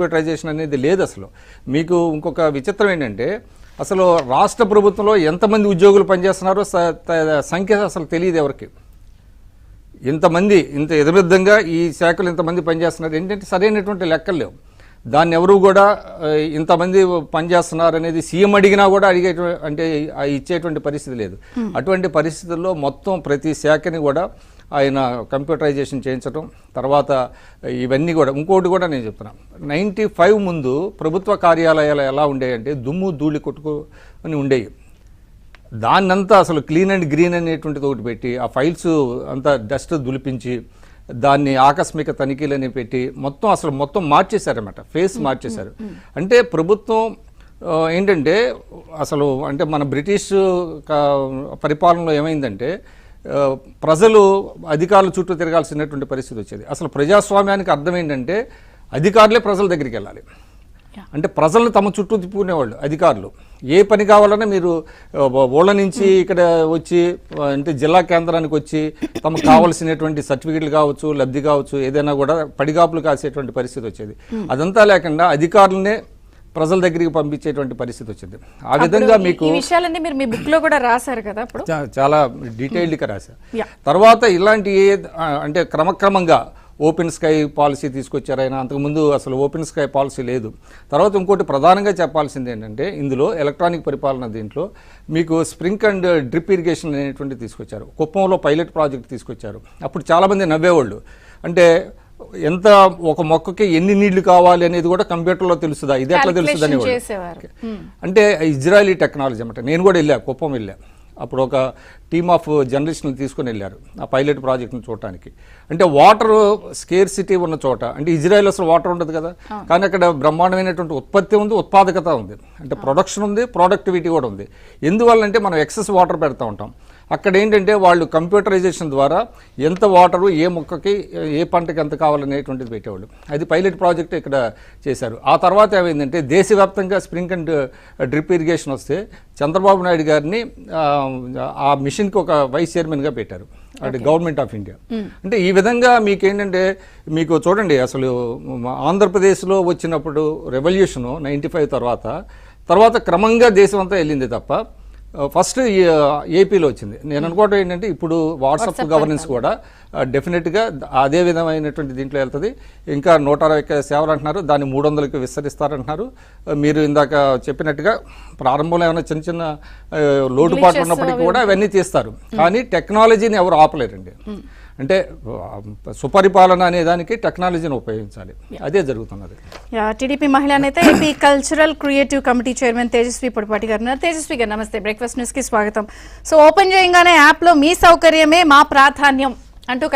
Computerisation అనేది లేదు. అసలు మీకు ఇంకొక విచిత్రం ఏంటంటే అసలు రాష్ట్ర ప్రభుత్వంలో ఎంతమంది ఉద్యోగులు పనిచేస్తున్నారో సంఖ్య అసలు తెలియదు ఎవరికి. ఇంతమంది ఇంత ఎదురుద్దంగా ఈ శాఖలు ఇంతమంది పనిచేస్తున్నారు ఏంటంటే సరైనటువంటి లెక్కలు లేవు. దాన్ని ఎవరు కూడా ఇంతమంది పనిచేస్తున్నారు అనేది సీఎం అడిగినా కూడా అంటే ఇచ్చేటువంటి పరిస్థితి లేదు. అటువంటి పరిస్థితుల్లో మొత్తం ప్రతి శాఖని కూడా ఆయన కంప్యూటరైజేషన్ చేయించడం, తర్వాత ఇవన్నీ కూడా ఇంకోటి కూడా నేను చెప్తున్నా, 95 ముందు ప్రభుత్వ కార్యాలయాలు ఎలా ఉండేయంటే దుమ్ము ధూళి కొట్టుకొని ఉండేవి. దాన్నంతా అసలు క్లీన్ అండ్ గ్రీన్ అనేటువంటిది ఒకటి పెట్టి ఆ ఫైల్స్ అంతా డస్ట్ దులిపించి దాన్ని ఆకస్మిక తనిఖీలని పెట్టి మొత్తం మార్చేశారన్నమాట, ఫేస్ మార్చేశారు. అంటే ప్రభుత్వం ఏంటంటే అసలు అంటే మన బ్రిటిష్ పరిపాలనలో ఏమైందంటే ప్రజలు అధికారుల చుట్టూ తిరగాల్సినటువంటి పరిస్థితి వచ్చేది. అసలు ప్రజాస్వామ్యానికి అర్థం ఏంటంటే అధికారులే ప్రజల దగ్గరికి వెళ్ళాలి. అంటే ప్రజలను తమ చుట్టూ తిప్పుకునేవాళ్ళు అధికారులు. ఏ పని కావాలన్నా మీరు ఊళ్ళ నుంచి ఇక్కడ వచ్చి అంటే జిల్లా కేంద్రానికి వచ్చి తమకు కావాల్సినటువంటి సర్టిఫికెట్లు కావచ్చు, లబ్ధి కావచ్చు, ఏదైనా కూడా పడిగాపులు కాసేటువంటి పరిస్థితి వచ్చేది. అదంతా లేకుండా అధికారులనే ప్రజల దగ్గరికి పంపించేటువంటి పరిస్థితి వచ్చింది. ఆ విధంగా మీకు విషయాలన్నీ మీరు మీ బుక్ లో కూడా రాశారు కదా, చాలా డీటెయిల్డ్గా రాశారు. తర్వాత ఇలాంటి అంటే క్రమక్రమంగా ఓపెన్ స్కై పాలసీ తీసుకొచ్చారు ఆయన. అంతకుముందు అసలు ఓపెన్ స్కై పాలసీ లేదు. తర్వాత ఇంకోటి ప్రధానంగా చెప్పాల్సింది ఏంటంటే ఇందులో ఎలక్ట్రానిక్ పరిపాలన దీంట్లో మీకు స్ప్రింక్ అండ్ డ్రిప్ ఇరిగేషన్ అనేటువంటి తీసుకొచ్చారు. కుప్పంలో పైలట్ ప్రాజెక్ట్ తీసుకొచ్చారు. అప్పుడు చాలామంది నవ్వేవాళ్ళు, అంటే ఎంత ఒక మొక్కకి ఎన్ని నీళ్లు కావాలి అనేది కూడా కంప్యూటర్లో తెలుస్తుందా, ఇది ఎట్లా తెలుస్తుంది అనేవాళ్ళు. అంటే ఇజ్రాయలీ టెక్నాలజీ అన్నమాట. నేను కూడా వెళ్ళా, కుప్పం వెళ్ళా. అప్పుడు ఒక టీమ్ ఆఫ్ జర్నలిస్టులు తీసుకుని వెళ్ళారు ఆ పైలట్ ప్రాజెక్ట్ని చూడటానికి. అంటే వాటర్ స్కేర్సిటీ ఉన్న చోట, అంటే ఇజ్రాయెల్ అసలు వాటర్ ఉండదు కదా, కానీ అక్కడ బ్రహ్మాండమైనటువంటి ఉత్పత్తి ఉంది, ఉత్పాదకత ఉంది, అంటే ప్రొడక్షన్ ఉంది, ప్రొడక్టివిటీ కూడా ఉంది. ఎందువల్లంటే మనం ఎక్సెస్ వాటర్ పెడతా ఉంటాం. అక్కడ ఏంటంటే వాళ్ళు కంప్యూటరైజేషన్ ద్వారా ఎంత వాటరు ఏ మొక్కకి ఏ పంటకి ఎంత కావాలనేటువంటిది పెట్టేవాళ్ళు. అది పైలట్ ప్రాజెక్ట్ ఇక్కడ చేశారు. ఆ తర్వాత ఏమైందంటే దేశవ్యాప్తంగా స్ప్రింక్ అండ్ డ్రిప్ ఇరిగేషన్ వస్తే చంద్రబాబు నాయుడు గారిని ఆ మిషన్కి ఒక వైస్ చైర్మన్గా పెట్టారు, అంటే గవర్నమెంట్ ఆఫ్ ఇండియా. అంటే ఈ విధంగా మీకేంటంటే మీకు చూడండి అసలు ఆంధ్రప్రదేశ్లో వచ్చినప్పుడు రెవల్యూషను 95 తర్వాత క్రమంగా దేశం అంతా వెళ్ళింది తప్ప ఫస్ట్ ఏపీలో వచ్చింది. నేను అనుకోవటం ఏంటంటే ఇప్పుడు వాట్సాప్ గవర్నెన్స్ కూడా డెఫినెట్గా అదే విధమైనటువంటి దీంట్లో వెళ్తుంది. ఇంకా 160 సేవలు అంటున్నారు, దాన్ని 300కి విస్తరిస్తారంటున్నారు. మీరు ఇందాక చెప్పినట్టుగా ప్రారంభంలో ఏమైనా చిన్న చిన్న లోటుపాట్లు ఉన్నప్పటికీ కూడా అవన్నీ తీస్తారు. కానీ టెక్నాలజీని ఎవరు ఆపలేరండి. అంటే సుపరిపాలన అనే దానికి టెక్నాలజీని ఉపయోగించాలి, అదే జరుగుతున్నది. టీడీపీ మహిళా నేత AP cultural creative committee chairman Tejaswi Podipati గారు. తేజస్వి గారు నమస్తే, బ్రేక్ఫాస్ట్ న్యూస్ కి స్వాగతం. సో ఓపెన్ చేయగానే యాప్ లో మీ సౌకర్యమే మా ప్రాధాన్యం అంటూ